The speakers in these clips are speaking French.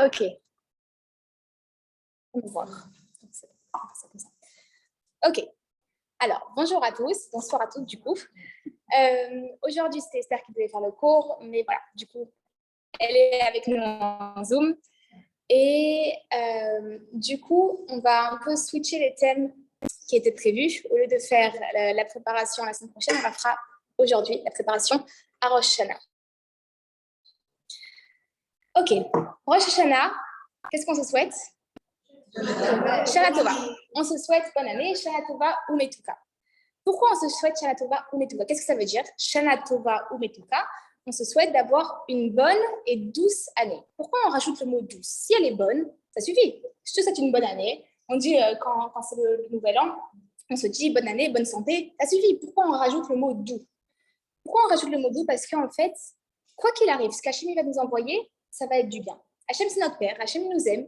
Ok. On va voir. Ok. Alors, bonjour à tous, bonsoir à toutes du coup. Aujourd'hui, c'était Esther qui devait faire le cours, mais voilà, du coup, elle est avec nous en Zoom. Et du coup, on va un peu switcher les thèmes qui étaient prévus. Au lieu de faire la préparation la semaine prochaine, on la fera aujourd'hui, la préparation à Rosh Hashanah. Ok, Rosh Hashanah, qu'est-ce qu'on se souhaite? Shana Tova. On se souhaite bonne année, Shana Tova ou Metuka. Pourquoi on se souhaite Shana Tova ou Metuka? Qu'est-ce que ça veut dire? Shana Tova ou Metuka, on se souhaite d'avoir une bonne et douce année. Pourquoi on rajoute le mot douce? Si elle est bonne, ça suffit. Je te souhaite une bonne année. On dit quand c'est le nouvel an, on se dit bonne année, bonne santé, ça suffit. Pourquoi on rajoute le mot doux? Pourquoi on rajoute le mot doux? Parce qu'en fait, quoi qu'il arrive, ce qu'Hachem va nous envoyer, ça va être du bien. Hachem, c'est notre Père, Hachem nous aime.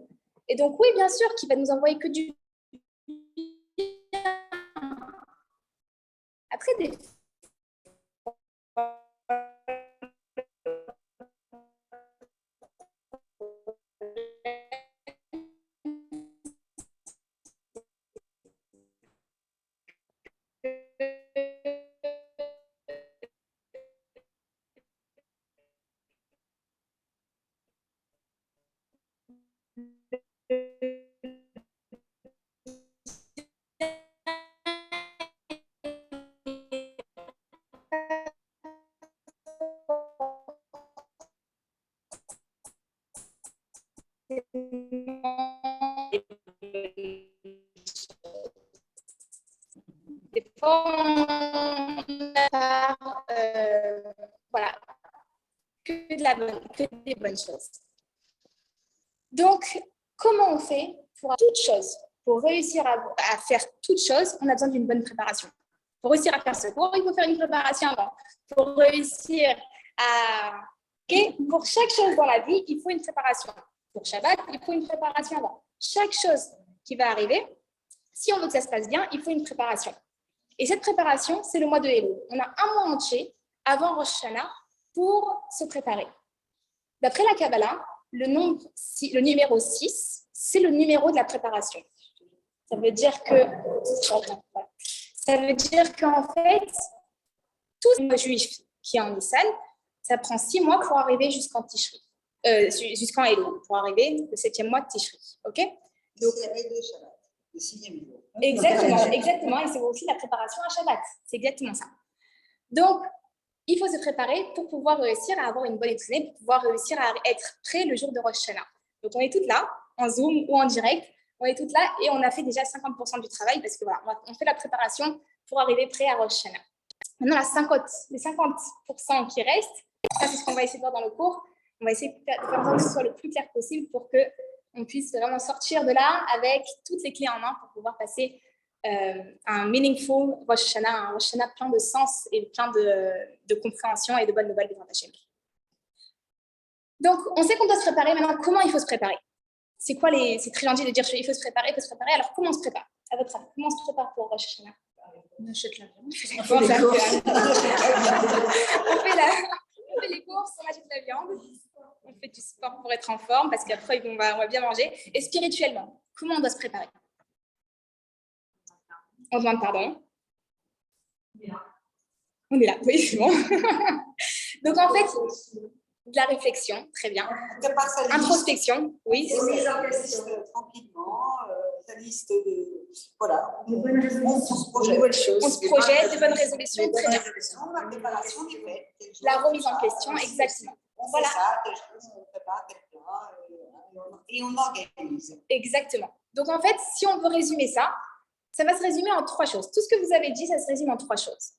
Et donc, oui, bien sûr qu'il va nous envoyer que du bien. Après, des voilà, que des bonnes choses. Donc, comment on fait pour toutes choses? Pour réussir à faire toutes choses, on a besoin d'une bonne préparation. Pour réussir à faire ce cours, il faut faire une préparation avant. Pour réussir à... Okay? Pour chaque chose dans la vie, il faut une préparation. Pour Shabbat, il faut une préparation avant. Chaque chose qui va arriver, si on veut que ça se passe bien, il faut une préparation. Et cette préparation, c'est le mois de Elul. On a un mois entier avant Rosh Hashanah pour se préparer. D'après la Kabbalah, le numéro 6, c'est le numéro de la préparation. Ça veut dire qu'en fait, tout le juif qui est en Nissan, ça prend 6 mois pour arriver jusqu'en Tishri, jusqu'en Elul, pour arriver le 7e mois de Tishri. Ok? Donc, le 6e jour. Exactement. Et c'est aussi la préparation à Shabbat. C'est exactement ça. Donc, il faut se préparer pour pouvoir réussir à avoir une bonne année, pour pouvoir réussir à être prêt le jour de Rosh Hashanah. Donc, on est toutes là, en Zoom ou en direct. On est toutes là et on a fait déjà 50% du travail parce que voilà, on fait la préparation pour arriver prêt à Rosh Hashanah. Maintenant, les 50% qui restent, ça, c'est ce qu'on va essayer de voir dans le cours. On va essayer de faire en sorte que ce soit le plus clair possible pour qu'on puisse vraiment sortir de là avec toutes les clés en main pour pouvoir passer un meaningful Rosh Hashanah, un Rosh Hashanah plein de sens et plein de compréhension et de bonnes nouvelles devant Hachem. Donc, on sait qu'on doit se préparer. Maintenant, comment il faut se préparer? C'est très gentil de dire il faut se préparer. Alors, comment on se prépare? À votre avis, comment on se prépare pour Rosh Hashanah? On achète l'avion. On fait les courses, on achète la viande. On fait du sport pour être en forme parce qu'après, on va bien manger. Et spirituellement, comment on doit se préparer? On demande pardon. On est là, oui, c'est bon. Donc, en fait, de la réflexion, très bien. Introspection, oui. On mise en question tranquillement, sa liste de... Voilà. On se projette. On se projette, de bonnes résolutions, très bien. La préparation du fait. La remise en question, exactement. On fait ça, on prépare quelqu'un et on organise. Exactement. Donc, en fait, si on veut résumer ça, ça va se résumer en 3 choses. Tout ce que vous avez dit, ça se résume en 3 choses.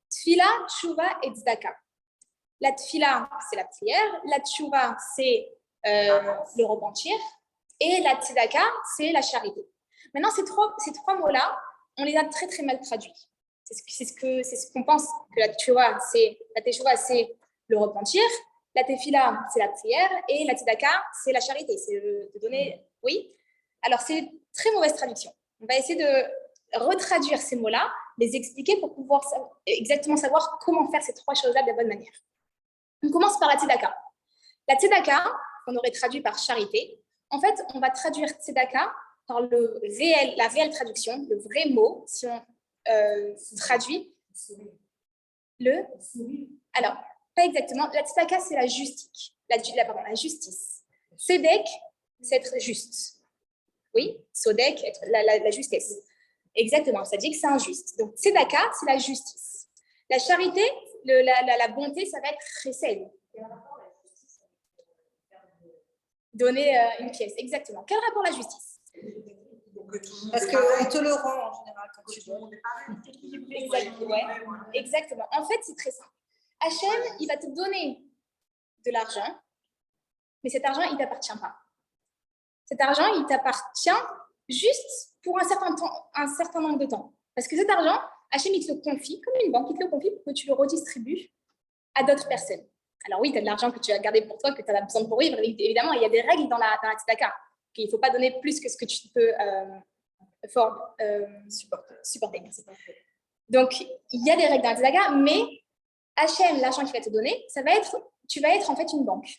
Tfila, tshuva et tzedaka. La tfila, c'est la prière. La tshuva, c'est le repentir. Et la tzedaka, c'est la charité. Maintenant, ces trois mots-là, on les a très, très mal traduits. C'est ce qu'on pense que la teshuva, c'est le repentir. La tefila, c'est la prière. Et la tzedaka, c'est la charité. C'est de donner... Oui. Alors, c'est très mauvaise traduction. On va essayer de retraduire ces mots-là, les expliquer pour pouvoir exactement savoir comment faire ces 3 choses-là de la bonne manière. On commence par la tzedaka. La tzedaka, qu'on aurait traduit par charité. En fait, on va traduire tzedaka par la réelle traduction, le vrai mot, si on traduit alors, pas exactement. La tzedaka, c'est la justice. La justice. Tzedek, c'est être juste. Oui, sodek, être la justesse. Exactement, ça dit que c'est injuste. Donc, tzedaka, c'est la justice. La charité, la bonté, ça va être chesed. Donner une pièce, exactement. Quel rapport à la justice? Parce qu'on te le rend en général quand tu donnes. Exactement. En fait, c'est très simple. Hachem, il va te donner de l'argent, mais cet argent, il ne t'appartient pas. Cet argent, il t'appartient juste pour un certain nombre de temps. Parce que cet argent, Hachem, il te le confie, comme une banque, il te le confie pour que tu le redistribues à d'autres personnes. Alors oui, tu as de l'argent que tu as gardé pour toi, que tu as besoin pour vivre. Évidemment, il y a des règles dans la tzedaka. Il ne faut pas donner plus que ce que tu peux supporter. Donc, il y a des règles dans la tzedaka, mais Hachem, l'argent qu'il va te donner, tu vas être en fait une banque.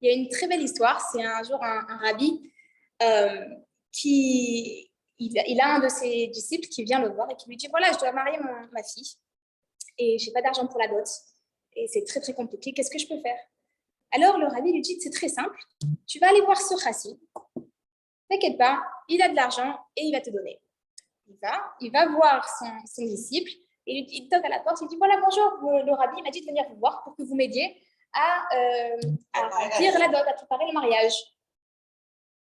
Il y a une très belle histoire. C'est un jour un rabbi il a un de ses disciples qui vient le voir et qui lui dit, voilà, je dois marier ma fille et je n'ai pas d'argent pour la dot. Et c'est très, très compliqué. Qu'est-ce que je peux faire? Alors, le rabbi lui dit, c'est très simple. Tu vas aller voir ce chassid. T'inquiète pas, il a de l'argent et il va te donner. Il va voir son disciple et il toque à la porte. Il dit, voilà, bonjour, le rabbi m'a dit de venir vous voir pour que vous m'aidiez à remplir la dot, à préparer le mariage.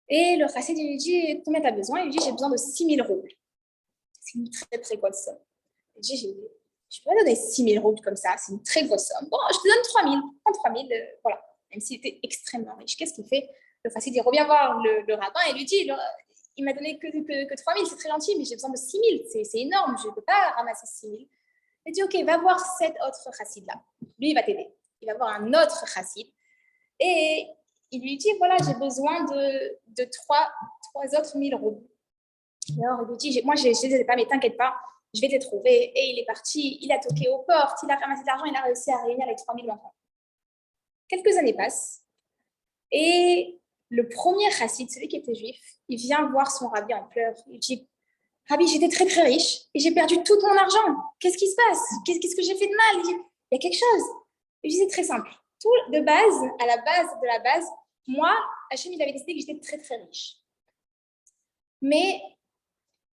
Et le chassid, il lui dit, combien tu as besoin? Il lui dit, j'ai besoin de 6 000 roubles. C'est une très, très grosse somme. Il dit, je ne peux pas donner 6 000 roubles comme ça, c'est une très grosse somme. Bon, je te donne 3 000. Prends 3 000, voilà. Même s'il était extrêmement riche. Qu'est-ce qu'il fait? Le chassid, il revient voir le rabbin et lui dit, il m'a donné que 3 000, c'est très gentil, mais j'ai besoin de 6 000. C'est énorme, je ne peux pas ramasser 6 000. Il dit, OK, va voir cet autre chassid-là. Lui, il va t'aider. Il va voir un autre chassid. Et il lui dit, voilà, j'ai besoin de 3 autres 1 000 roubles. Alors, il lui dit, moi, je ne les ai pas, mais t'inquiète pas, je vais te les trouver. Et il est parti, il a toqué aux portes, il a ramassé de l'argent, il a réussi à réunir les 3 000 enfants. Quelques années passent. Et le premier chassid, celui qui était juif, il vient voir son rabbi en pleurs. Il dit, Rabbi, j'étais très, très riche et j'ai perdu tout mon argent. Qu'est-ce qui se passe? Qu'est-ce que j'ai fait de mal? Il dit, il y a quelque chose. Il dit, c'est très simple. Tout de base, à la base de la base, moi, Hachem, il avait décidé que j'étais très, très riche. Mais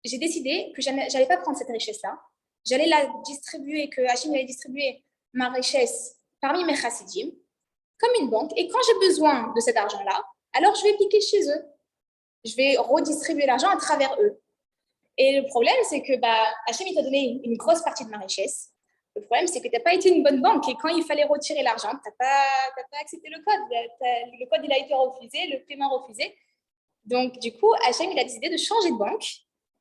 j'ai décidé que je n'allais pas prendre cette richesse-là. J'allais la distribuer, que Hachem allait distribuer ma richesse parmi mes chassidim, comme une banque. Et quand j'ai besoin de cet argent-là, alors je vais piquer chez eux. Je vais redistribuer l'argent à travers eux. Et le problème, c'est que Hachem, il t'a donné une grosse partie de ma richesse. Le problème, c'est que tu n'as pas été une bonne banque. Et quand il fallait retirer l'argent, tu n'as pas accepté le code. Le code, il a été refusé, le paiement refusé. Donc, du coup, Hachem, il a décidé de changer de banque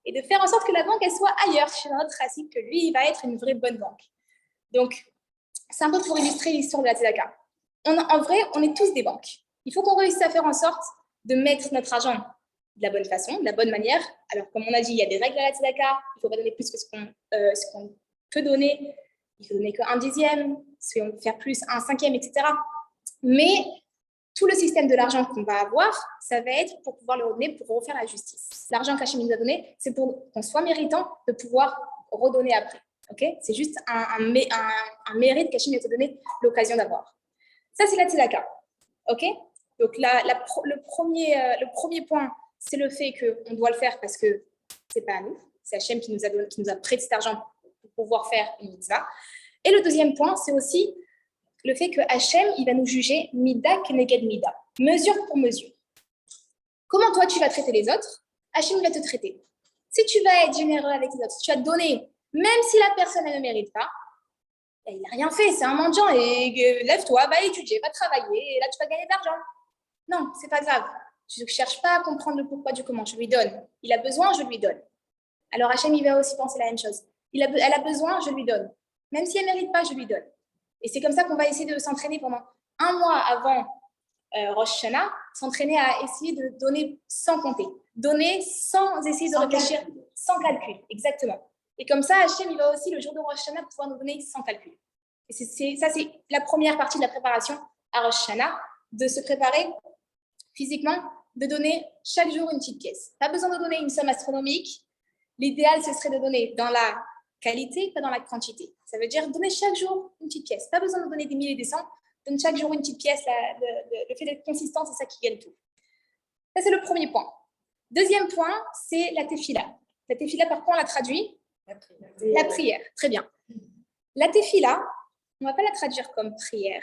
et de faire en sorte que la banque, elle soit ailleurs, chez un autre chassid, que lui, il va être une vraie bonne banque. Donc, c'est un peu pour illustrer l'histoire de la tzedaka. En vrai, on est tous des banques. Il faut qu'on réussisse à faire en sorte de mettre notre argent de la bonne façon, de la bonne manière. Alors, comme on a dit, il y a des règles à la tzedaka. Il ne faut pas donner plus que ce qu'on peut donner. Il faut donner qu'un dixième, si on veut faire plus, un cinquième, etc. Mais tout le système de l'argent qu'on va avoir, ça va être pour pouvoir le redonner, pour refaire la justice. L'argent qu'Hachem nous a donné, c'est pour qu'on soit méritant de pouvoir redonner après. Okay? C'est juste un mérite qu'Hachem nous a donné l'occasion d'avoir. Ça, c'est la tzedaka. Okay? Donc, le premier point, c'est le fait qu'on doit le faire parce que ce n'est pas à nous. C'est Hachem qui nous a prêté cet argent pour pouvoir faire une mitzvah. Et le deuxième point, c'est aussi le fait que Hachem, il va nous juger mida keneged mida, mesure pour mesure. Comment toi, tu vas traiter les autres? Hachem va te traiter. Si tu vas être généreux avec les autres, si tu vas te donner, même si la personne elle ne mérite pas, il n'a rien fait, c'est un mendiant, et lève-toi, va étudier, va travailler, et là, tu vas gagner de l'argent. Non, c'est pas grave. Je ne cherche pas à comprendre le pourquoi du comment, je lui donne. Il a besoin, je lui donne. Alors Hachem, il va aussi penser la même chose. Elle a besoin, je lui donne. Même si elle ne mérite pas, je lui donne. Et c'est comme ça qu'on va essayer de s'entraîner pendant 1 mois avant Rosh Hashanah, s'entraîner à essayer de donner sans compter. Donner sans essayer de réfléchir, sans calcul, exactement. Et comme ça, Hachem, il va aussi, le jour de Rosh Hashanah, pouvoir nous donner sans calcul. Et ça, c'est la première partie de la préparation à Rosh Hashanah, de se préparer physiquement, de donner chaque jour une petite pièce. Pas besoin de donner une somme astronomique. L'idéal, ce serait de donner dans la qualité, pas dans la quantité. Ça veut dire donner chaque jour une petite pièce. Pas besoin de donner des milliers et des cents. Donne chaque jour une petite pièce. Le fait d'être consistant, c'est ça qui gagne tout. Ça, c'est le premier point. Deuxième point, c'est la tefila. La tefila, par quoi on la traduit? La prière. Très bien. La tefila, on ne va pas la traduire comme prière,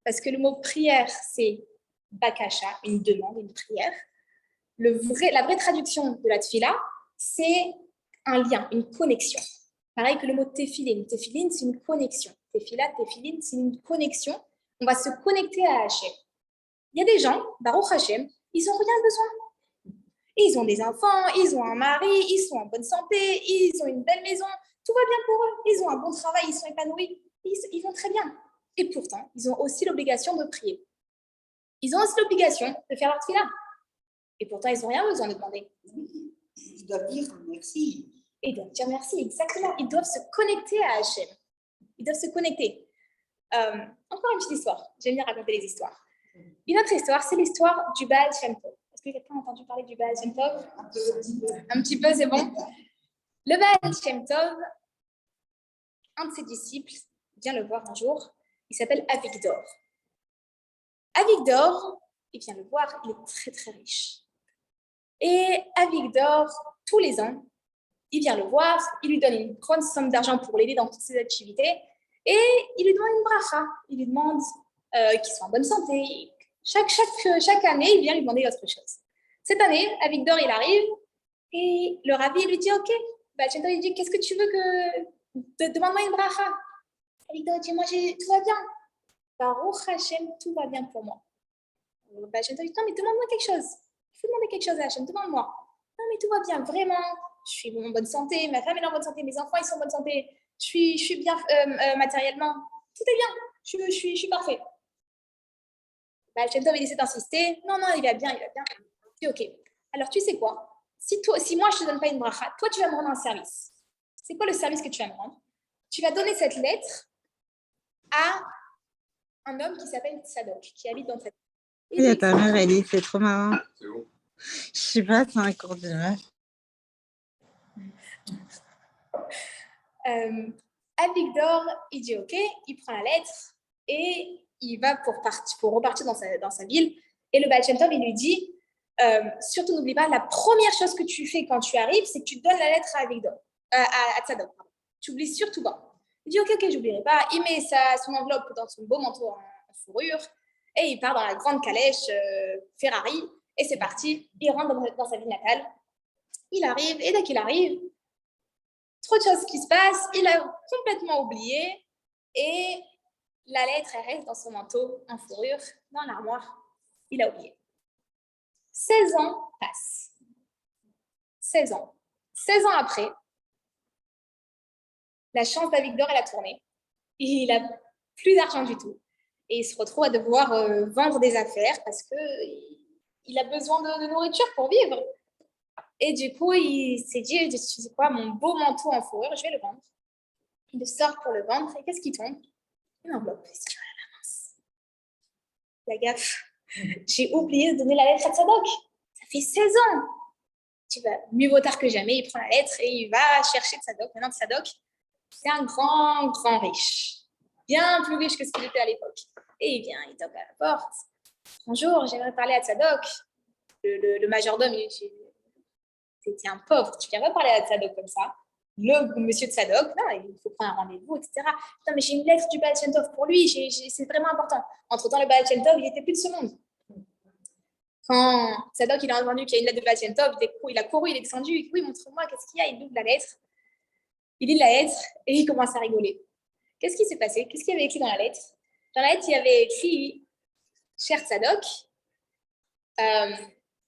parce que le mot prière, c'est bakasha, une demande, une prière. La vraie traduction de la tefila, c'est un lien, une connexion. Pareil que le mot tefilin. Tefilin, c'est une connexion. Tefila, tefilin, c'est une connexion. On va se connecter à Hachem. Il y a des gens, Baruch Hachem, ils n'ont rien besoin. Ils ont des enfants, ils ont un mari, ils sont en bonne santé, ils ont une belle maison, tout va bien pour eux. Ils ont un bon travail, ils sont épanouis, ils vont très bien. Et pourtant, ils ont aussi l'obligation de prier. Ils ont aussi l'obligation de faire leur tefila. Et pourtant, ils n'ont rien besoin de demander. Ils doivent dire merci. Et ils doivent dire merci, exactement. Ils doivent se connecter à Hachem. Ils doivent se connecter. Encore une petite histoire. J'aime bien raconter les histoires. Une autre histoire, c'est l'histoire du Baal Shem Tov. Est-ce que quelqu'un a entendu parler du Baal Shem Tov? Un petit peu, c'est bon. Le Baal Shem Tov, un de ses disciples vient le voir un jour. Il s'appelle Avigdor. Avigdor, il vient le voir, il est très très riche. Et Avigdor, tous les ans, il vient le voir, il lui donne une grande somme d'argent pour l'aider dans toutes ses activités et il lui demande une bracha. Il lui demande qu'il soit en bonne santé. Chaque année, il vient lui demander autre chose. Cette année, Avigdor, il arrive et le rabbi lui dit « Ok, Baal Shem Tov, il dit « Qu'est-ce que tu veux que... Demande-moi une bracha. » Avigdor dit « Moi, tout va bien. Baruch Hashem, tout va bien pour moi. » Baal Shem Tov dit « Non, mais demande-moi quelque chose. Il faut demander quelque chose à Hashem, demande-moi. » « Non, mais tout va bien, vraiment. Je suis en bonne santé, ma femme est en bonne santé, mes enfants ils sont en bonne santé, je suis bien matériellement. Tout est bien, je suis parfait. » Baal Shem Tov, il essaie d'insister. Non, il va bien. Je dis, ok. Alors, tu sais quoi? Si moi, je ne te donne pas une bracha, toi, tu vas me rendre un service. C'est quoi le service que tu vas me rendre? Tu vas donner cette lettre à un homme qui s'appelle Tzadok, qui habite dans cette... Il y a ta mère, elle dit, c'est trop marrant. C'est bon. Je sais pas, c'est un cours de meuf. Avigdor, il dit ok, il prend la lettre et il va pour repartir dans sa ville. Et le Baal Shem Tov, il lui dit surtout n'oublie pas, la première chose que tu fais quand tu arrives, c'est que tu donnes la lettre à Avigdor, à Tzadok. Tu n'oublies surtout pas. Il dit ok, j'oublierai pas. Il met son enveloppe dans son beau manteau en fourrure et il part dans la grande calèche Ferrari et c'est parti. Il rentre dans sa ville natale. Il arrive et dès qu'il arrive, trop de choses qui se passent, il a complètement oublié et la lettre elle reste dans son manteau en fourrure, dans l'armoire. Il a oublié. 16 ans passent. 16 ans. 16 ans après, la chance d'Avigdor, elle a tourné. Il n'a plus d'argent du tout. Et il se retrouve à devoir vendre des affaires parce qu'il a besoin de nourriture pour vivre. Et du coup, il s'est dit, tu sais quoi, mon beau manteau en fourrure, je vais le vendre. Il le sort pour le vendre. Et qu'est-ce qui tombe? Une enveloppe. La gaffe. J'ai oublié de donner la lettre à Tzadok. Ça fait 16 ans. Tu vas mieux vaut tard que jamais. Il prend la lettre et il va chercher Tzadok. Maintenant, Tzadok, c'est un grand, grand riche. Bien plus riche que ce qu'il était à l'époque. Et il vient, il toque à la porte. Bonjour, j'aimerais parler à Tzadok. Le majordome, il dit, t'es un pauvre, tu viens pas parler à Tzadok comme ça. Le monsieur Tzadok, non, il faut prendre un rendez-vous, etc. Non, mais j'ai une lettre du Baal Shem Tov pour lui, c'est vraiment important. Entre-temps, le Baal Shem Tov, il n'était plus de ce monde. Quand Tzadok, il a entendu qu'il y a une lettre de Baal Shem Tov, il a couru, il est descendu, il dit, oui, montre-moi, qu'est-ce qu'il y a? Il ouvre la lettre, il lit la lettre et il commence à rigoler. Qu'est-ce qui s'est passé? Qu'est-ce qu'il y avait écrit dans la lettre? Dans la lettre, il y avait écrit, cher Tzadok,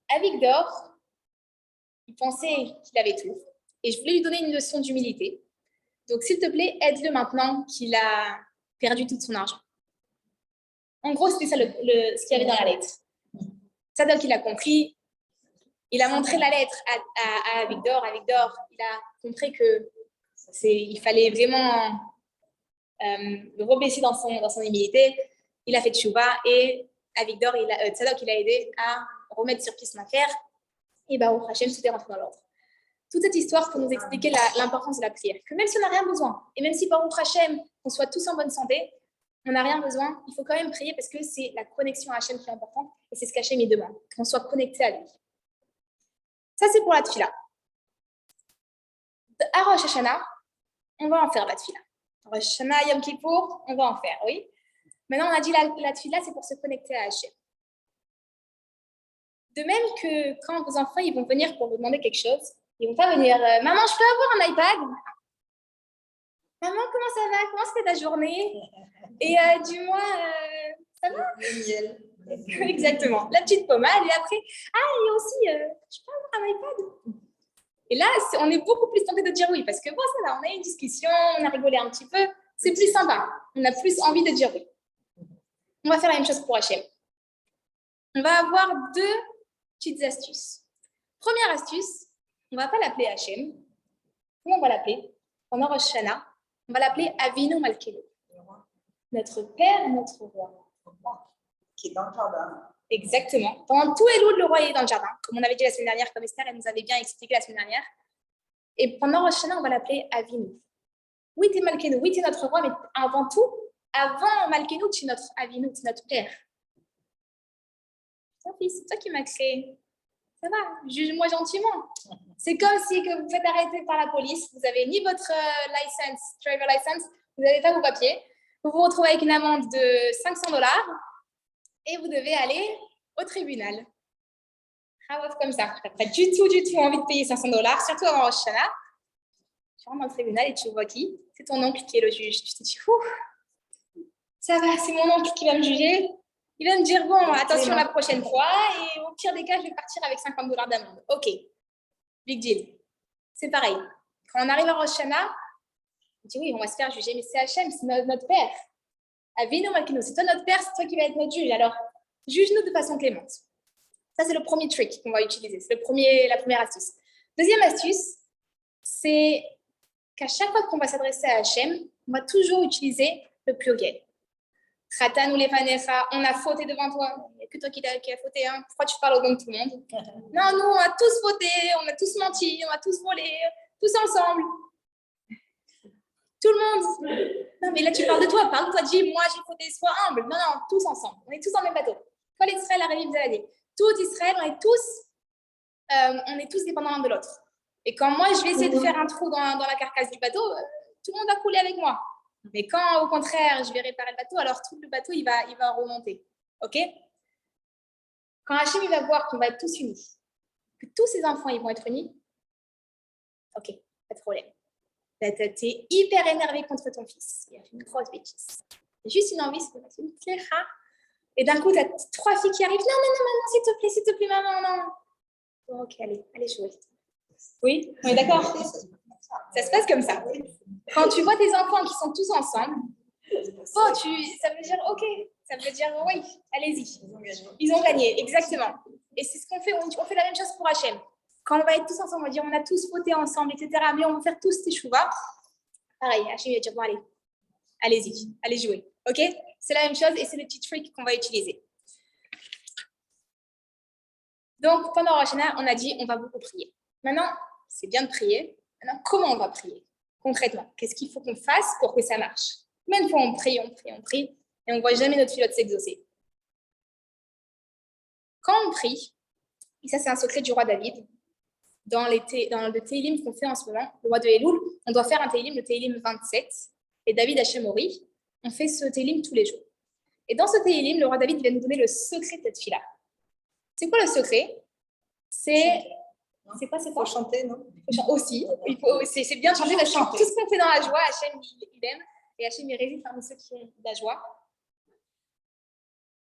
Avigdor, il pensait qu'il avait tout. Et je voulais lui donner une leçon d'humilité. Donc, s'il te plaît, aide-le maintenant qu'il a perdu tout son argent. En gros, c'était ça ce qu'il y avait dans la lettre. Tzadok, il a compris. Il a montré la lettre à Avigdor. Avigdor, il a compris qu'il fallait vraiment le rebaisser dans son humilité. Il a fait tchouva et Avigdor, Tzadok, il a aidé à remettre sur pied son affaire. Et Baruch Hashem, tout est rentré dans l'ordre. Toute cette histoire pour nous expliquer l'importance de la prière. Que même si on n'a rien besoin, et même si Baruch Hashem, on soit tous en bonne santé, on n'a rien besoin, il faut quand même prier parce que c'est la connexion à Hashem qui est importante et c'est ce qu'Hachem il demande, qu'on soit connecté à lui. Ça, c'est pour la tefila. À Rosh Hashanah, on va en faire la tefila. Rosh Hashanah, Yom Kippour, on va en faire, oui. Maintenant, on a dit la tefila, c'est pour se connecter à Hashem. De même que quand vos enfants ils vont venir pour vous demander quelque chose, ils ne vont pas venir « Maman, je peux avoir un iPad ?» Maman, comment ça va? Comment c'était ta journée? Et dis-moi, ça va? Exactement. La petite pommade. Et après, et aussi, je peux avoir un iPad? Et là, on est beaucoup plus tenté de dire oui. Parce que bon, ça va, on a eu une discussion, on a rigolé un petit peu. C'est plus sympa. On a plus envie de dire oui. On va faire la même chose pour Hachem. On va avoir 2 petites astuces. Première astuce, on ne va pas l'appeler Hachem. Comment on va l'appeler? Pendant Rosh Hashanah, on va l'appeler Avinu Malkeinu. Notre Père, notre Roi. Qui est dans le jardin. Exactement. Pendant tout Elul, le roi est dans le jardin. Comme on avait dit la semaine dernière, comme Esther, elle nous avait bien expliqué la semaine dernière. Et pendant Rosh Hashanah, on va l'appeler Avinu. Oui, tu es Malkeinu. Oui, tu es notre roi, mais avant tout, avant Malkeinu, tu es notre Avinu, tu es notre Père. Ton fils, c'est toi qui m'as créé. Ça va, juge-moi gentiment. C'est comme si que vous faites arrêter par la police, vous n'avez ni votre driver license, vous n'avez pas vos papiers, vous vous retrouvez avec une amende de $500 et vous devez aller au tribunal. Comme ça, tu n'as pas du tout envie de payer $500, surtout avant Rosh Hashanah. Tu rentres dans le tribunal et tu vois qui? C'est ton oncle qui est le juge. Tu te dis, ça va, c'est mon oncle qui va me juger. Il va me dire, bon, attention la prochaine fois, et au pire des cas, je vais partir avec $50 d'amende. OK, big deal. C'est pareil. Quand on arrive à Rosh Hashanah, on dit, oui, on va se faire juger, mais c'est Hachem, c'est notre Père. Avinu Malkeinu, c'est toi notre Père, c'est toi qui vas être notre juge. Alors, juge-nous de façon clémente. Ça, c'est le premier trick qu'on va utiliser. C'est la première astuce. Deuxième astuce, c'est qu'à chaque fois qu'on va s'adresser à Hachem, on va toujours utiliser le pluriel. Khatan ou lefanecha, on a fauté devant toi. Il n'y a que toi qui as fauté. Hein. Pourquoi tu parles au nom de tout le monde? Non, nous, on a tous fauté, on a tous menti, on a tous volé, tous ensemble. Tout le monde. Non, mais là, tu parles de toi. Parle de toi, dis, moi, j'ai fauté, sois humble. Non, tous ensemble. On est tous dans le même bateau. Quand l'Israël arrive, vous allez dire, tout Israël, on est tous dépendants l'un de l'autre. Et quand moi, je vais essayer de faire un trou dans la carcasse du bateau, tout le monde va couler avec moi. Mais quand, au contraire, je vais réparer le bateau, alors tout le bateau, il va remonter. OK? Quand Hachem, il va voir qu'on va être tous unis, que tous ses enfants, ils vont être unis, OK, pas de problème. Tu es hyper énervé contre ton fils. Il a fait une grosse bêtise. Juste une envie, c'est de mettre une clécha. Et d'un coup, tu as 3 filles qui arrivent. Non, maman, s'il te plaît, maman, non. Bon, OK, allez jouer. Oui, on est d'accord? Ça se passe comme ça. Quand tu vois tes enfants qui sont tous ensemble, ça veut dire OK. Ça veut dire oui, allez-y. Ils ont gagné, exactement. Et c'est ce qu'on fait. On fait la même chose pour Hachem. Quand on va être tous ensemble, on va dire on a tous voté ensemble, etc. Mais on va faire tous teshuva. Pareil, Hachem va dire bon, allez-y, allez jouer. OK? C'est la même chose et c'est le petit trick qu'on va utiliser. Donc, pendant Rosh Hashanah, on a dit on va beaucoup prier. Maintenant, c'est bien de prier. Maintenant, comment on va prier? Concrètement, qu'est-ce qu'il faut qu'on fasse pour que ça marche? Combien de fois on prie, et on ne voit jamais notre filote s'exaucer? Quand on prie, et ça c'est un secret du roi David, dans le Télim qu'on fait en ce moment, le roi de Elul, on doit faire un Télim, le Télim 27, et David Hachemori, on fait ce Télim tous les jours. Et dans ce Télim, le roi David va nous donner le secret de cette fila. C'est quoi le secret? C'est quoi? Il faut chanter, non? Aussi. C'est bien de chanter parce que tout ce qu'on fait dans la joie, Hachem, il aime. Et Hachem, il réside parmi ceux qui ont de la joie.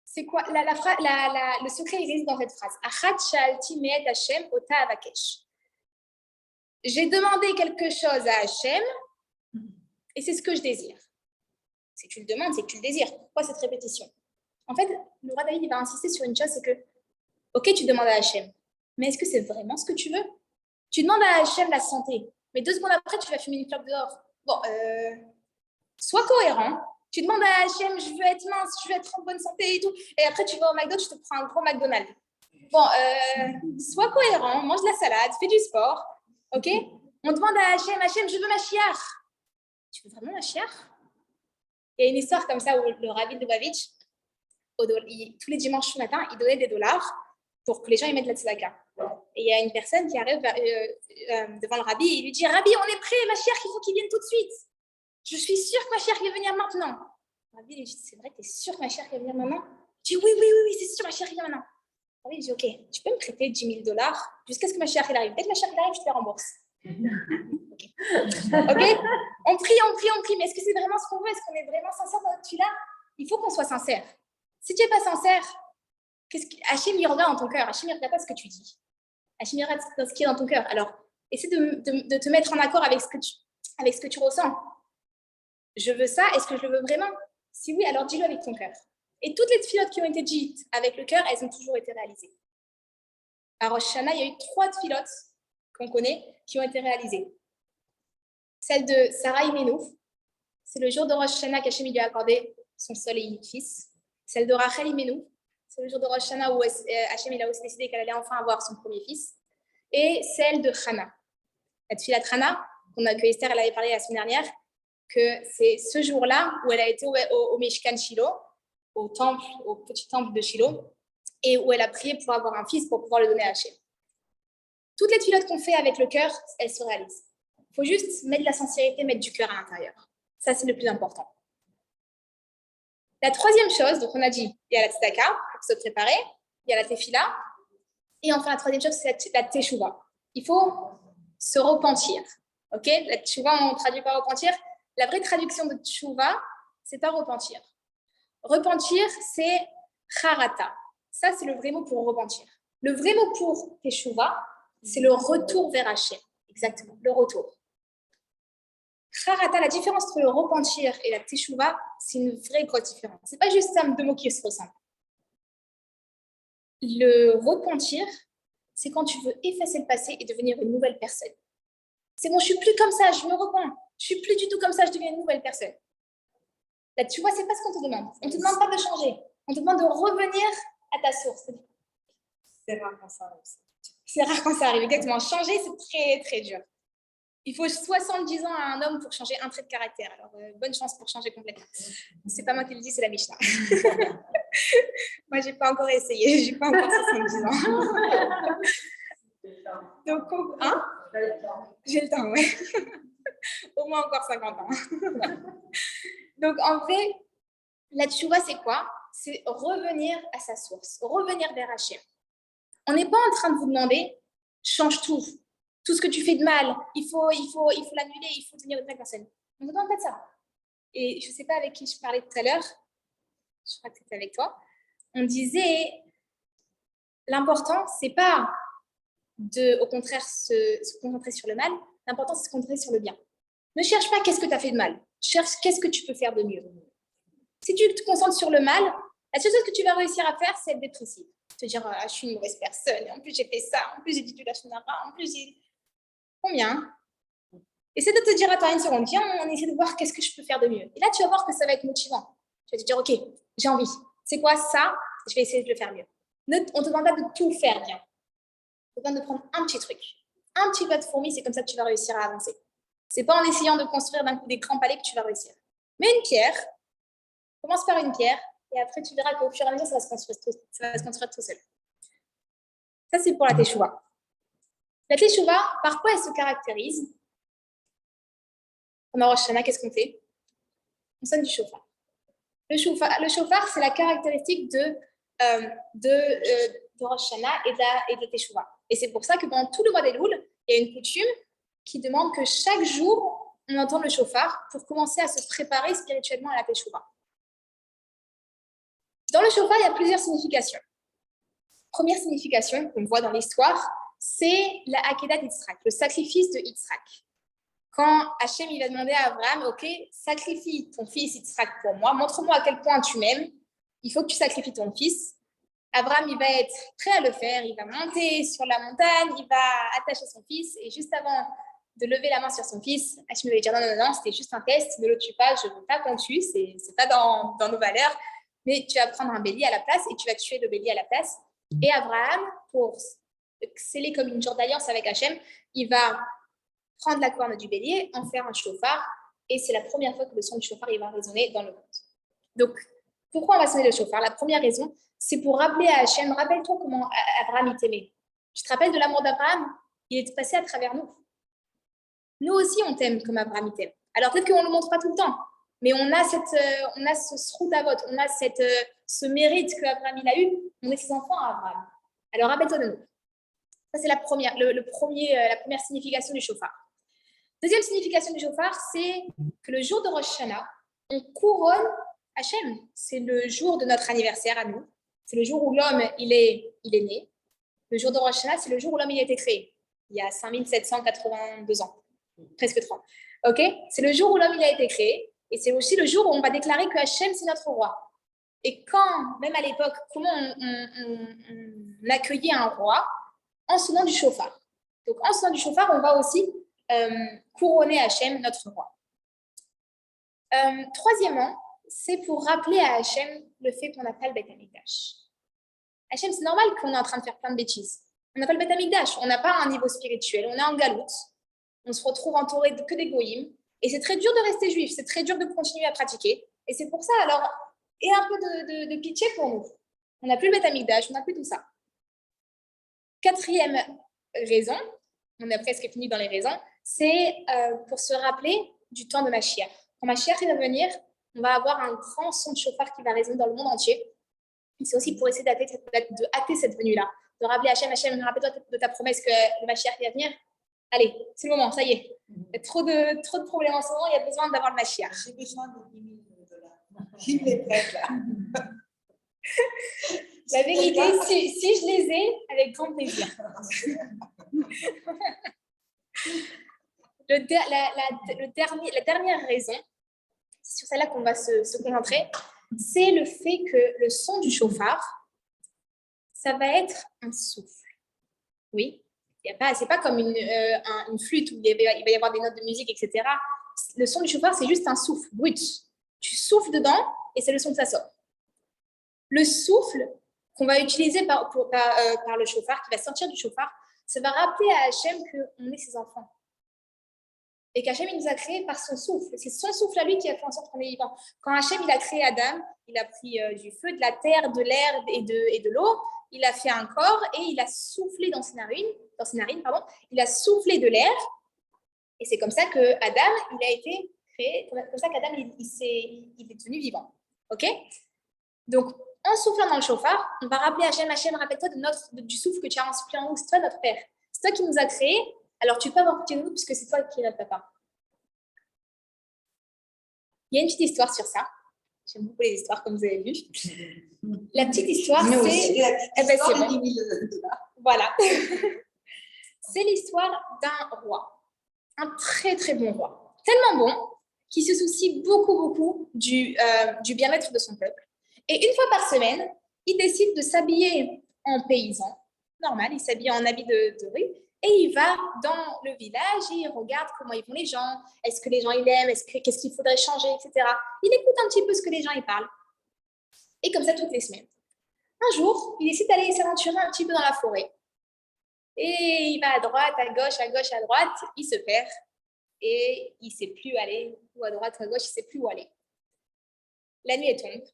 C'est quoi? Le secret, il réside dans cette phrase. Achat shalti me'et Hachem ota avakesh. J'ai demandé quelque chose à Hachem et c'est ce que je désire. Si tu le demandes, c'est que tu le désires. Pourquoi cette répétition? En fait, le roi David, il va insister sur une chose, c'est que, OK, tu demandes à Hachem, mais est-ce que c'est vraiment ce que tu veux? Tu demandes à Hachem la santé, mais 2 secondes après, tu vas fumer une clope dehors. Bon, sois cohérent. Tu demandes à Hachem, je veux être mince, je veux être en bonne santé et tout. Et après, tu vas au McDo, tu te prends un gros McDonald's. Bon, sois cohérent, mange de la salade, fais du sport, ok? On demande à Hachem, je veux Mashiach. Tu veux vraiment Mashiach? Il y a une histoire comme ça où le Rabbi de Lubavitch, tous les dimanches matin, il donnait des dollars pour que les gens y mettent la tzedaka. Et il y a une personne qui arrive devant le Rabbi et il lui dit, Rabbi, on est prêt, Mashiach, il faut qu'il vienne tout de suite. Je suis sûre que Mashiach va venir maintenant. Le Rabbi lui dit, c'est vrai, tu es sûre que Mashiach va venir maintenant? Il dit, oui, c'est sûr, Mashiach vient maintenant. Le Rabbi lui dit, ok, tu peux me prêter 10 000 $ jusqu'à ce que Mashiach arrive. Dès que Mashiach arrive, je te les rembourse. Ok, on prie, mais est-ce que c'est vraiment ce qu'on veut? Est-ce qu'on est vraiment sincère dans notre tefila? Il faut qu'on soit sincère. Si tu n'es pas sincère, Hachem il regarde dans ton cœur. Hachem il regarde pas ce que tu dis. Hachem il regarde ce qui est dans ton cœur. Alors, essaie de te mettre en accord avec ce que tu ressens. Je veux ça, est-ce que je le veux vraiment? Si oui, alors dis-le avec ton cœur. Et toutes les tfilotes qui ont été dites avec le cœur, elles ont toujours été réalisées. À Rosh Hashanah, il y a eu 3 tfilotes qu'on connaît qui ont été réalisées. Celle de Sarah Imenu, c'est le jour de Rosh Hashanah qu'Hachem lui a accordé son seul et unique fils. Celle de Rachel Imenu, c'est le jour de Rosh Hashanah où Hachem il a aussi décidé qu'elle allait enfin avoir son premier fils. Et celle de Hana. La tfilat Hana, que Esther elle avait parlé la semaine dernière, que c'est ce jour-là où elle a été au Mishkan Shilo, au petit temple de Shilo, et où elle a prié pour avoir un fils pour pouvoir le donner à Hachem. Toutes les tfilotes qu'on fait avec le cœur, elles se réalisent. Il faut juste mettre de la sincérité, mettre du cœur à l'intérieur. Ça, c'est le plus important. La troisième chose, donc on a dit, il y a la tzedaka pour se préparer, il y a la tefila, et enfin la troisième chose, c'est la teshuva. Il faut se repentir. Ok, la teshuva, on ne traduit pas repentir. La vraie traduction de teshuva, c'est pas repentir. Repentir, c'est charata. Ça, c'est le vrai mot pour repentir. Le vrai mot pour teshuva, c'est le retour vers Hachem. Exactement, le retour. Charata, la différence entre le repentir et la teshuva, c'est une vraie grosse différence. C'est pas juste ça, 2 mots qui se ressemblent. Le repentir, c'est quand tu veux effacer le passé et devenir une nouvelle personne. C'est bon, je suis plus comme ça, je me repens. Je suis plus du tout comme ça, je deviens une nouvelle personne. Là, tu vois, c'est pas ce qu'on te demande. On te demande pas de changer. On te demande de revenir à ta source. C'est rare quand ça arrive. C'est rare quand ça arrive, exactement. Changer, c'est très, très dur. Il faut 70 ans à un homme pour changer un trait de caractère. Alors, bonne chance pour changer complètement. C'est pas moi qui le dis, c'est la Mishnah. Moi, j'ai pas encore essayé. J'ai pas encore 70 ans. Donc, hein? J'ai le temps, ouais. Au moins encore 50 ans. Donc, en vrai, la tchouva, c'est quoi? C'est revenir à sa source, revenir vers Hachem. On n'est pas en train de vous demander, change tout. Tout ce que tu fais de mal, il faut l'annuler, il faut devenir une vraie personne. On ne demande pas de ça. Et je ne sais pas avec qui je parlais tout à l'heure, je crois que c'était avec toi, on disait, l'important, ce n'est pas au contraire se concentrer sur le mal, l'important, c'est se concentrer sur le bien. Ne cherche pas qu'est-ce que tu as fait de mal, cherche qu'est-ce que tu peux faire de mieux. Si tu te concentres sur le mal, la seule chose que tu vas réussir à faire, c'est être dépressif. Te dire, je suis une mauvaise personne, en plus j'ai fait ça, en plus j'ai dit du lachonara, en plus j'ai... Combien? Essaie de te dire, attends une seconde, viens, on essaie de voir qu'est-ce que je peux faire de mieux. Et là, tu vas voir que ça va être motivant. Tu vas te dire, ok, j'ai envie. C'est quoi ça? Je vais essayer de le faire mieux. On ne te demande pas de tout faire bien. On te demande de prendre un petit truc. Un petit pas de fourmi, c'est comme ça que tu vas réussir à avancer. C'est pas en essayant de construire d'un coup des grands palais que tu vas réussir. Mais une pierre, commence par une pierre, et après tu verras qu'au fur et à mesure, ça va se construire tout seul. Ça, c'est pour la teshuva. La teshuva, par quoi elle se caractérise? Pendant Rosh Hashanah, qu'est-ce qu'on fait? On sonne du shofar. Le shofar, c'est la caractéristique de Rosh Hashanah et de la teshuva. Et c'est pour ça que pendant tout le mois d'Elul, il y a une coutume qui demande que chaque jour, on entend le shofar pour commencer à se préparer spirituellement à la teshuva. Dans le shofar, il y a plusieurs significations. Première signification qu'on voit dans l'histoire, c'est la Akedat d'Yitzhak, le sacrifice de Yitzhak. Quand Hachem il va demander à Abraham, ok, sacrifie ton fils Yitzhak pour moi, montre-moi à quel point tu m'aimes, il faut que tu sacrifies ton fils. Abraham il va être prêt à le faire, il va monter sur la montagne, il va attacher son fils, et juste avant de lever la main sur son fils, Hachem va dire non, c'était juste un test, ne le tue pas, je ne veux pas qu'on tue, c'est pas dans nos valeurs, mais tu vas prendre un bélier à la place et tu vas tuer le bélier à la place. Et Abraham, pour sceller comme une sorte d'alliance avec Hachem, il va prendre la corne du bélier, en faire un chauffard, et c'est la première fois que le son du chauffard il va résonner dans le monde. Donc, pourquoi on va sonner le chauffard? La première raison, c'est pour rappeler à Hachem, rappelle-toi comment Abraham il t'aimait. Tu te rappelles de l'amour d'Abraham? Il est passé à travers nous. Nous aussi, on t'aime comme Abraham il t'aime. Alors peut-être qu'on ne le montre pas tout le temps, mais on a ce srout à vote, on a ce mérite qu'Abraham il a eu, on est ses enfants à Abraham. Alors rappelle-toi de nous. Ça, c'est la première signification du chauffard. Deuxième signification du chauffard, c'est que le jour de Rosh Hashanah, on couronne Hachem. C'est le jour de notre anniversaire à nous. C'est le jour où l'homme il est né. Le jour de Rosh Hashanah, c'est le jour où l'homme il a été créé. Il y a 5782 ans, presque 30. Ok? C'est le jour où l'homme il a été créé. Et c'est aussi le jour où on va déclarer que Hachem, c'est notre roi. Et quand, même à l'époque, comment on accueillait un roi? En sonnant du chauffard. Donc, en sonnant du chauffard, on va aussi couronner Hachem, notre roi. Troisièmement, c'est pour rappeler à Hachem le fait qu'on n'a pas le Beth Amikdash. Hachem, c'est normal qu'on est en train de faire plein de bêtises. On n'a pas le Beth Amikdash, on n'a pas un niveau spirituel, on est en galoute, on se retrouve entouré que des goïms, et c'est très dur de rester juif, c'est très dur de continuer à pratiquer, et c'est pour ça, alors, et un peu de pitié pour nous. On n'a plus le Beth Amikdash, on n'a plus tout ça. Quatrième raison, on a presque fini dans les raisons, c'est pour se rappeler du temps de Mashiach. Quand Mashiach va venir, on va avoir un grand son de chauffard qui va résonner dans le monde entier. Et c'est aussi pour essayer de hâter cette venue-là, de rappeler à Hachem, rappelle-toi de ta promesse que le Mashiach va venir. Allez, c'est le moment, ça y est. Il y a trop de problèmes en ce moment, il y a besoin d'avoir le Mashiach. J'ai besoin de 10 $. Il est prêt là. La vérité, si je les ai, avec grand plaisir. La dernière raison, c'est sur celle-là qu'on va se concentrer, c'est le fait que le son du chauffard, ça va être un souffle. Oui, c'est pas comme une flûte où il va y avoir des notes de musique, etc. Le son du chauffard, c'est juste un souffle brut. Tu souffles dedans et c'est le son que ça sort. Le souffle qu'on va utiliser par le chauffard, qui va sortir du chauffard, ça va rappeler à Hachem qu'on est ses enfants. Et qu'Hachem, il nous a créés par son souffle. C'est son souffle à lui qui a fait en sorte qu'on est vivant. Quand Hachem, il a créé Adam, il a pris du feu, de la terre, de l'air et de l'eau, il a fait un corps et il a soufflé dans ses narines, il a soufflé de l'air. Et c'est comme ça que Adam, il a été créé, comme ça qu'Adam, il est devenu vivant. OK? Donc, en soufflant dans le chauffard, on va rappeler Hachem, rappelle-toi du souffle que tu as insoufflé en nous, c'est toi notre Père. C'est toi qui nous as créés, alors tu peux avoir pitié de nous puisque c'est toi qui es notre papa. Il y a une petite histoire sur ça. J'aime beaucoup les histoires, comme vous avez vu. La petite histoire, c'est bon. Voilà. C'est l'histoire d'un roi. Un très, très bon roi. Tellement bon qu'il se soucie beaucoup du bien-être de son peuple. Et une fois par semaine, il décide de s'habiller en paysan. Normal, il s'habille en habit de rue. Et il va dans le village et il regarde comment ils font les gens. Est-ce que les gens, ils l'aiment? Qu'est-ce qu'il faudrait changer, etc. Il écoute un petit peu ce que les gens, ils parlent. Et comme ça, toutes les semaines. Un jour, il décide d'aller s'aventurer un petit peu dans la forêt. Et il va à droite, à gauche, à droite. Il se perd. Et il ne sait plus aller. Ou à droite, ou à gauche, il ne sait plus où aller. La nuit est tombe.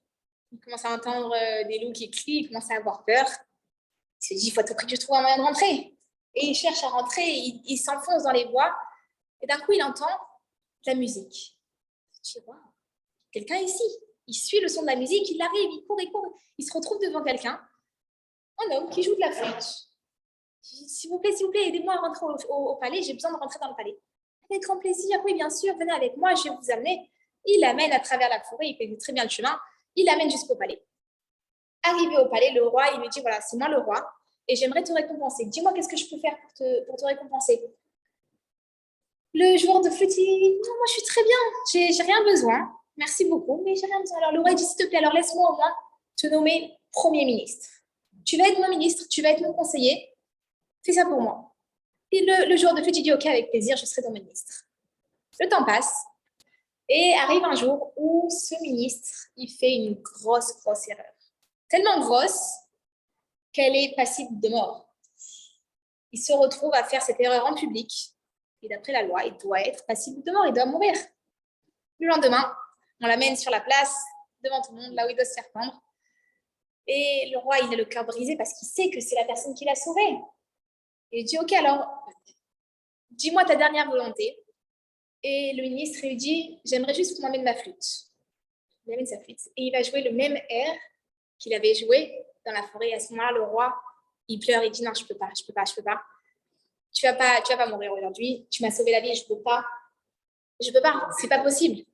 Il commence à entendre des loups qui crient. Il commence à avoir peur. Il se dit, il faut à tout prix que je trouve un moyen de rentrer. Et il cherche à rentrer, il s'enfonce dans les bois. Et d'un coup, il entend de la musique. Je dis, wow, quelqu'un ici. Il suit le son de la musique, il arrive, il court. Il se retrouve devant quelqu'un, un homme qui joue de la flûte. Je dis, s'il vous plaît, aidez-moi à rentrer au palais, j'ai besoin de rentrer dans le palais. Avec grand plaisir, oui, bien sûr, venez avec moi, je vais vous amener. Il l'amène à travers la forêt, il fait très bien le chemin, il l'amène jusqu'au palais. Arrivé au palais, le roi, il lui dit, voilà, c'est moi le roi. Et j'aimerais te récompenser. Dis-moi, qu'est-ce que je peux faire pour te récompenser? Le joueur de flûte, il dit, non, moi, je suis très bien. J'ai rien besoin. Merci beaucoup, mais j'ai rien besoin. Alors, le roi dit, s'il te plaît, alors laisse-moi au moins te nommer Premier ministre. Tu vas être mon ministre, tu vas être mon conseiller. Fais ça pour moi. Et le joueur de flûte, il dit, OK, avec plaisir, je serai ton ministre. Le temps passe. Et arrive un jour où ce ministre, il fait une grosse erreur. Tellement grosse qu'elle est passible de mort. Il se retrouve à faire cette erreur en public. Et d'après la loi, il doit être passible de mort, il doit mourir. Le lendemain, on l'amène sur la place, devant tout le monde, là où il doit se faire pendre. Et le roi, il a le cœur brisé parce qu'il sait que c'est la personne qui l'a sauvé. Et il dit, ok, alors, dis-moi ta dernière volonté. Et le ministre lui dit, j'aimerais juste qu'on m'amène ma flûte. Il amène sa flûte. Et il va jouer le même air qu'il avait joué dans la forêt. Et à ce moment-là, le roi, il pleure, il dit, non, je peux pas. Tu vas pas mourir aujourd'hui. Tu m'as sauvé la vie, je peux pas. C'est pas possible.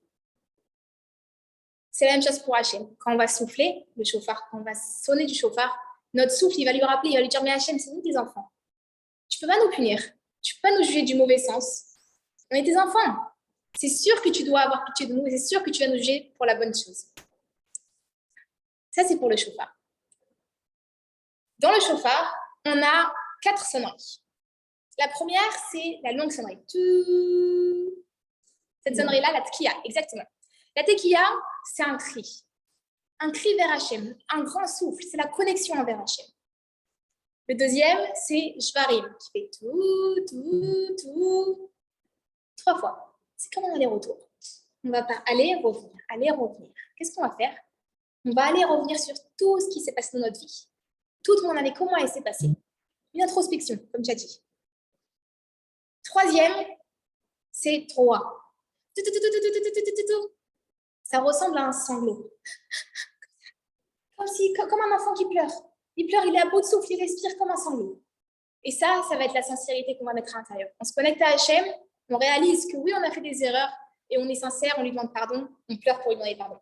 C'est la même chose pour Hachem. Quand on va souffler le chauffard, quand on va sonner du chauffard, notre souffle, il va lui rappeler, il va lui dire, mais Hachem, c'est nous tes enfants. Tu peux pas nous punir. Tu peux pas nous juger du mauvais sens. On est tes enfants. C'est sûr que tu dois avoir pitié de nous et c'est sûr que tu vas nous juger pour la bonne chose. Ça, c'est pour le chauffard. Dans le chauffard, on a 4 sonneries. La première, c'est la longue sonnerie. Cette sonnerie-là, la tkiya, exactement. La tkiya, c'est un cri vers Hachem, un grand souffle, c'est la connexion envers Hachem. Le deuxième, c'est Shvarim, qui fait tout, 3 fois. C'est comme un aller-retour. On va pas aller, revenir. Qu'est-ce qu'on va faire? On va aller revenir sur tout ce qui s'est passé dans notre vie. Toute mon année, comment elle s'est passée. Une introspection, comme tu as dit. Troisième, c'est 3. Ça ressemble à un sanglot. Comme un enfant qui pleure. Il pleure, il est à bout de souffle, il respire comme un sanglot. Et ça va être la sincérité qu'on va mettre à l'intérieur. On se connecte à Hachem, on réalise que oui, on a fait des erreurs et on est sincère, on lui demande pardon, on pleure pour lui demander pardon.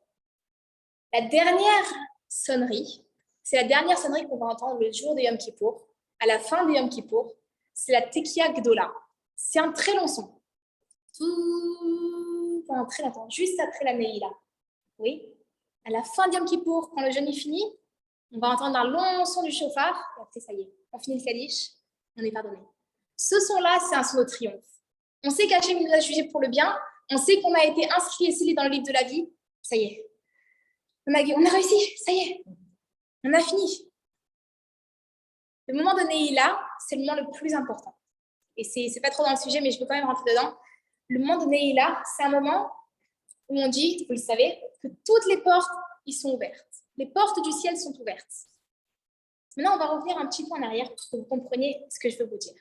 La dernière sonnerie, c'est la dernière sonnerie qu'on va entendre le jour de Yom Kippour. À la fin de Yom Kippour, c'est la Tekiya Gdola. C'est un très long son. Tout pendant très longtemps, juste après la Neila. Oui. À la fin de Yom Kippour, quand le jeûne est fini, on va entendre un long son du chauffard. Et après, ça y est, on finit le Kaddish, on est pardonné. Ce son-là, c'est un son de triomphe. On sait qu'Hachem nous a jugés pour le bien. On sait qu'on a été inscrit et scellé dans le livre de la vie. Ça y est. On a réussi. Ça y est. On a fini. Le moment de Neila, c'est le moment le plus important. Et c'est pas trop dans le sujet, mais je veux quand même rentrer dedans. Le moment de Neila, c'est un moment où on dit, vous le savez, que toutes les portes, ils sont ouvertes. Les portes du ciel sont ouvertes. Maintenant, on va revenir un petit peu en arrière pour que vous compreniez ce que je veux vous dire.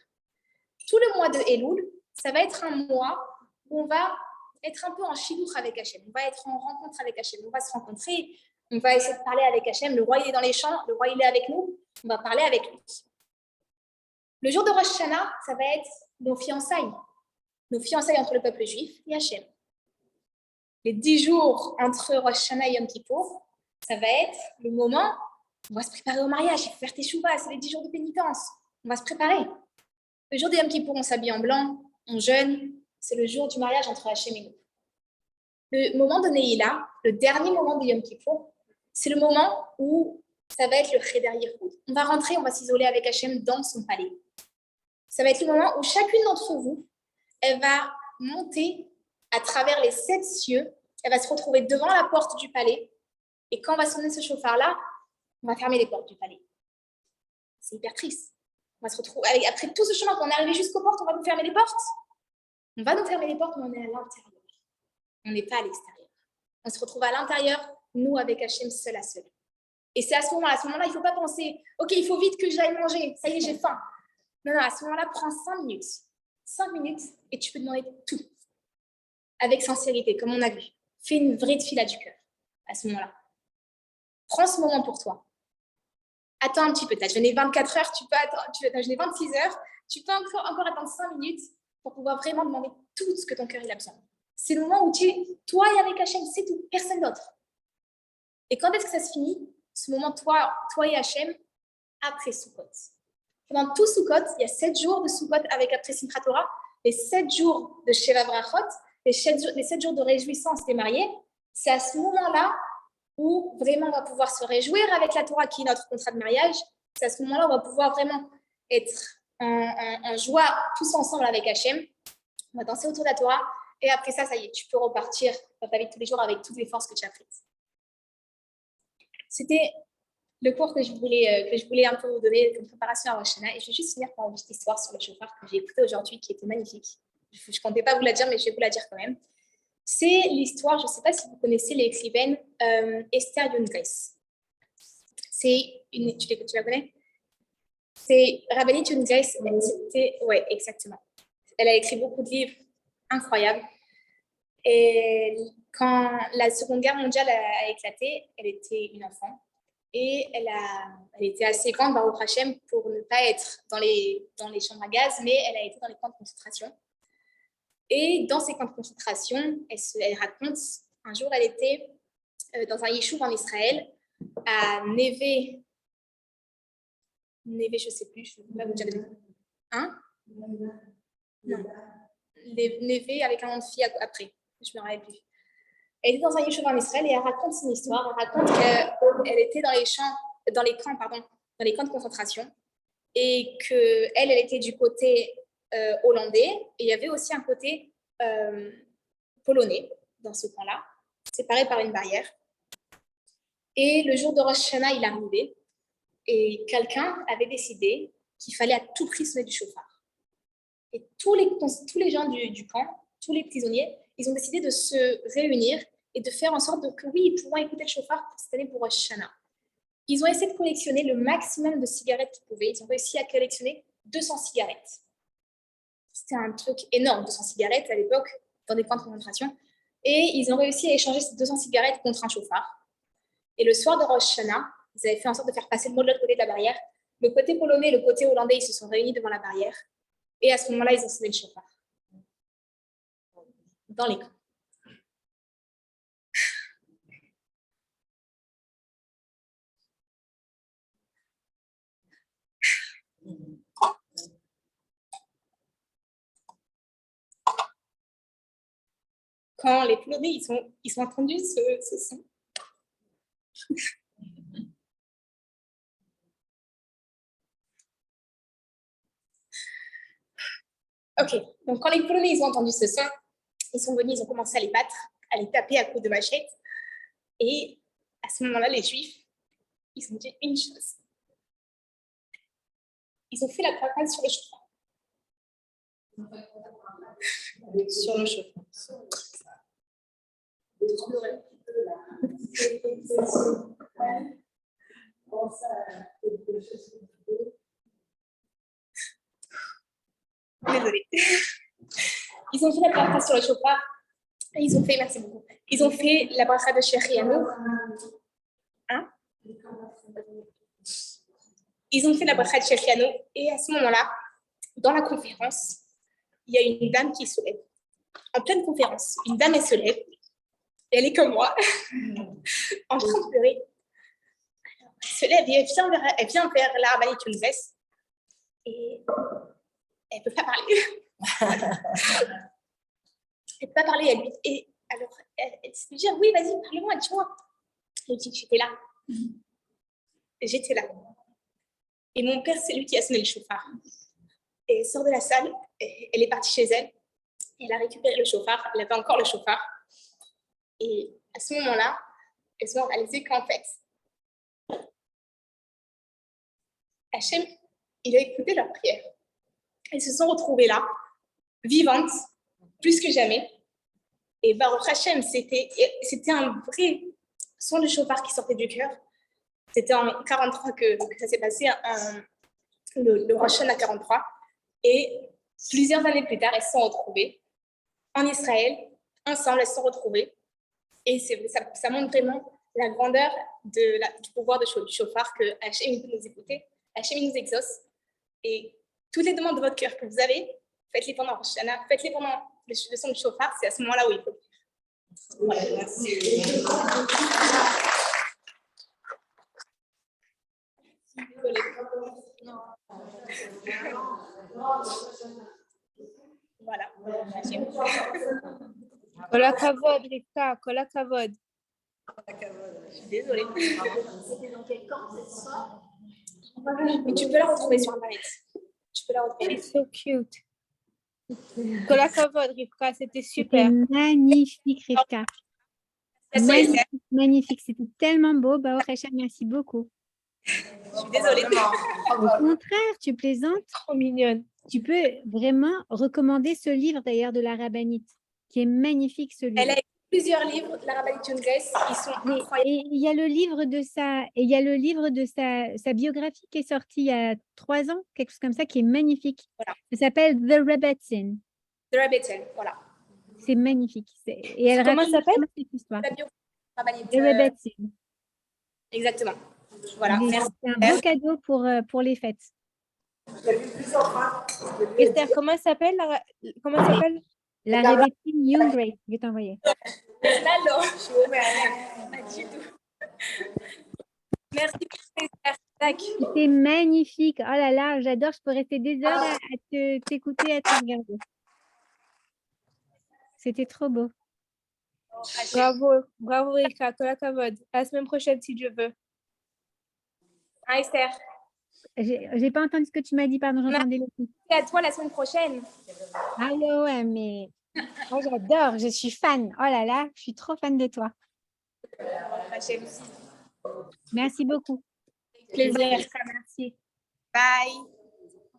Tout le mois de Elul, ça va être un mois où on va être un peu en chidouch avec Hachem. On va être en rencontre avec Hachem. On va se rencontrer. On va essayer de parler avec Hachem. Le roi, il est dans les champs. Le roi, il est avec nous. On va parler avec lui. Le jour de Rosh Hashanah, ça va être nos fiançailles. Nos fiançailles entre le peuple juif et Hachem. Les 10 jours entre Rosh Hashanah et Yom Kippour, ça va être le moment où on va se préparer au mariage. Il faut faire teshuva, c'est les 10 jours de pénitence. On va se préparer. Le jour de Yom Kippour, on s'habille en blanc, on jeûne. C'est le jour du mariage entre Hachem et nous. Le moment de Neila, le dernier moment de Yom Kippour, c'est le moment où ça va être le Cheder Yichud. On va rentrer, on va s'isoler avec Hachem dans son palais. Ça va être le moment où chacune d'entre vous, elle va monter à travers les 7 cieux. Elle va se retrouver devant la porte du palais. Et quand on va sonner ce chauffard-là, on va fermer les portes du palais. C'est hyper triste. On va se retrouver après tout ce chemin, quand on est arrivé jusqu'aux portes, on va nous fermer les portes. On va nous fermer les portes, mais on est à l'intérieur. On n'est pas à l'extérieur. On se retrouve à l'intérieur, nous avec Hachem, seul à seul. Et c'est à ce moment-là, il ne faut pas penser, ok, il faut vite que j'aille manger, ça y est, j'ai faim. Non, à ce moment-là, prends 5 minutes. 5 minutes et tu peux demander tout. Avec sincérité, comme on a vu. Fais une vraie tefila du cœur à ce moment-là. Prends ce moment pour toi. Attends un petit peu. Tu as jeûné 24 heures, tu as jeûné 26 heures. Tu peux encore attendre 5 minutes pour pouvoir vraiment demander tout ce que ton cœur il a besoin. C'est le moment où tu es, toi et avec Hachem, c'est tout, personne d'autre. Et quand est-ce que ça se finit? Ce moment, toi et Hachem, après Sukkot. Pendant tout Sukkot, il y a 7 jours de Sukkot avec après Simchat Torah, les 7 jours de Sheva Brachot, les 7 jours de réjouissance des mariés. C'est à ce moment-là où vraiment on va pouvoir se réjouir avec la Torah qui est notre contrat de mariage. C'est à ce moment-là où on va pouvoir vraiment être en joie tous ensemble avec Hachem. On va danser autour de la Torah et après ça, ça y est, tu peux repartir dans ta vie de tous les jours avec toutes les forces que tu as prises. C'était le cours que je voulais un peu vous donner comme préparation à Rosh Hashanah. Et je vais juste finir par une petite histoire sur le chauffard que j'ai écouté aujourd'hui, qui était magnifique. Je ne comptais pas vous la dire, mais je vais vous la dire quand même. C'est l'histoire, je ne sais pas si vous connaissez l'écrivaine Esther Young-Grace. Tu la connais? C'est Rabbanit Young-Grace. Ouais, exactement. Elle a écrit beaucoup de livres incroyables. Et quand la Seconde Guerre mondiale a éclaté, elle était une enfant. Et elle était assez grande, Baruch Hashem, pour ne pas être dans les chambres à gaz, mais elle a été dans les camps de concentration. Et dans ces camps de concentration, elle raconte, un jour, elle était dans un yeshuv en Israël, à Neve, je ne sais plus, je ne vais pas vous dire le nom. Hein? Non. Neve avec un nom de fille après, je ne me rappelle plus. Elle était dans un yeshuv en Israël et elle raconte son histoire. Elle raconte qu'elle était dans les camps de concentration et qu'elle était du côté hollandais et il y avait aussi un côté polonais dans ce camp-là, séparé par une barrière. Et le jour de Rosh Hashanah, il est arrivé et quelqu'un avait décidé qu'il fallait à tout prix sonner du chauffard. Et tous les gens du camp, tous les prisonniers, ils ont décidé de se réunir et de faire en sorte que oui, ils pourront écouter le chauffard pour cette année pour Rosh Hashanah. Ils ont essayé de collectionner le maximum de cigarettes qu'ils pouvaient. Ils ont réussi à collectionner 200 cigarettes. C'était un truc énorme, 200 cigarettes à l'époque, dans des camps de concentration. Et ils ont réussi à échanger ces 200 cigarettes contre un chauffard. Et le soir de Rosh Hashanah, ils avaient fait en sorte de faire passer le mot de l'autre côté de la barrière. Le côté polonais et le côté hollandais, ils se sont réunis devant la barrière. Et à ce moment-là, ils ont sonné le chauffard. Dans les camps. Quand les Polonais, ils ont entendu ce son. Ok, donc quand les Polonais, ils ont entendu ce son, ils sont venus, ils ont commencé à les battre, à les taper à coups de machette. Et à ce moment-là, les Juifs, ils ont dit une chose. Ils ont fait la propagande sur le chauffard. Sur le chauffard. Désolée. Ils ont fait la bracha sur le chauffard. Et ils ont fait, merci beaucoup. Ils ont fait la bracha de Shechianu. Hein? Ils ont fait la bracha de Shechianu. Et à ce moment-là, dans la conférence, il y a une dame qui se lève. En pleine conférence, une dame, elle se lève. Et elle est comme moi, en train de pleurer. Alors, elle se lève et elle vient vers la Rabbanit Young-Grace. Et elle ne peut pas parler. Elle ne peut pas parler. Et alors, elle se dit, oui, vas-y, parle-moi, dis-moi. Elle dit, j'étais là. J'étais là. Et mon père, c'est lui qui a sonné le chauffard. Et elle sort de la salle, elle est partie chez elle. Elle a récupéré le chauffard, elle avait encore le chauffard. Et à ce moment-là, elles ont réalisé qu'en fait, Hachem, il a écouté leurs prières. Elles se sont retrouvées là, vivantes, plus que jamais. Et Baruch Hachem, c'était un vrai son de chauffard qui sortait du cœur. C'était en 43 que ça s'est passé, le Rosh Hashanah 43. Et plusieurs années plus tard, elles se sont retrouvées en Israël, ensemble, elles se sont retrouvées. Et ça montre vraiment la grandeur du pouvoir du chauffard que Hachem peut nous écouter, Hachem nous exauce. Et toutes les demandes de votre cœur que vous avez, faites-les pendant Rosh Hashanah, faites-les pendant le son du chauffard, c'est à ce moment-là où il faut le faire. Voilà. Merci. Voilà. Kol hakavod, Rivka, kol hakavod. Je suis désolée. C'était dans quel camp cette histoire? Mais tu peux la retrouver sur Internet. Tu peux la retrouver. It's so cute. Kol hakavod, Rivka, c'était super. Magnifique, Rivka. Magnifique, magnifique. C'était tellement beau. Baruch Hashem, merci beaucoup. Je suis désolée. Au contraire, tu plaisantes. Trop mignonne. Tu peux vraiment recommander ce livre d'ailleurs de la rabbinite, qui est magnifique ce livre. Elle a écrit plusieurs livres de la rabbinite Jungles. Ils sont incroyables. Et il y a le livre de sa biographie qui est sorti il y a 3 ans, quelque chose comme ça, qui est magnifique. Voilà. Ça s'appelle The Rebbetzin. The Rebbetzin, voilà. C'est magnifique. Et elle Comment raconte ça s'appelle cette histoire. La biographie rabbinite. The Rebbetzin. Exactement. Voilà. Merci. C'est un beau cadeau pour les fêtes. Esther, comment elle s'appelle La Rebbetzin Young Grace, je vais t'envoyer. Là, non, je ne pas du tout. Merci beaucoup, Esther. Tac. C'était magnifique. Oh là là, j'adore. Je peux rester des heures à t'écouter, à te regarder. C'était trop beau. Bravo, Rika. Kol hakavod. À la semaine prochaine, si Dieu veut. Ah, Esther. J'ai pas entendu ce que tu m'as dit, pardon, j'entendais le coup. C'est à toi la semaine prochaine. Ah ouais, mais moi j'adore, je suis fan. Oh là là, je suis trop fan de toi. J'aime aussi. Merci beaucoup. Plaisir. Merci. Bye.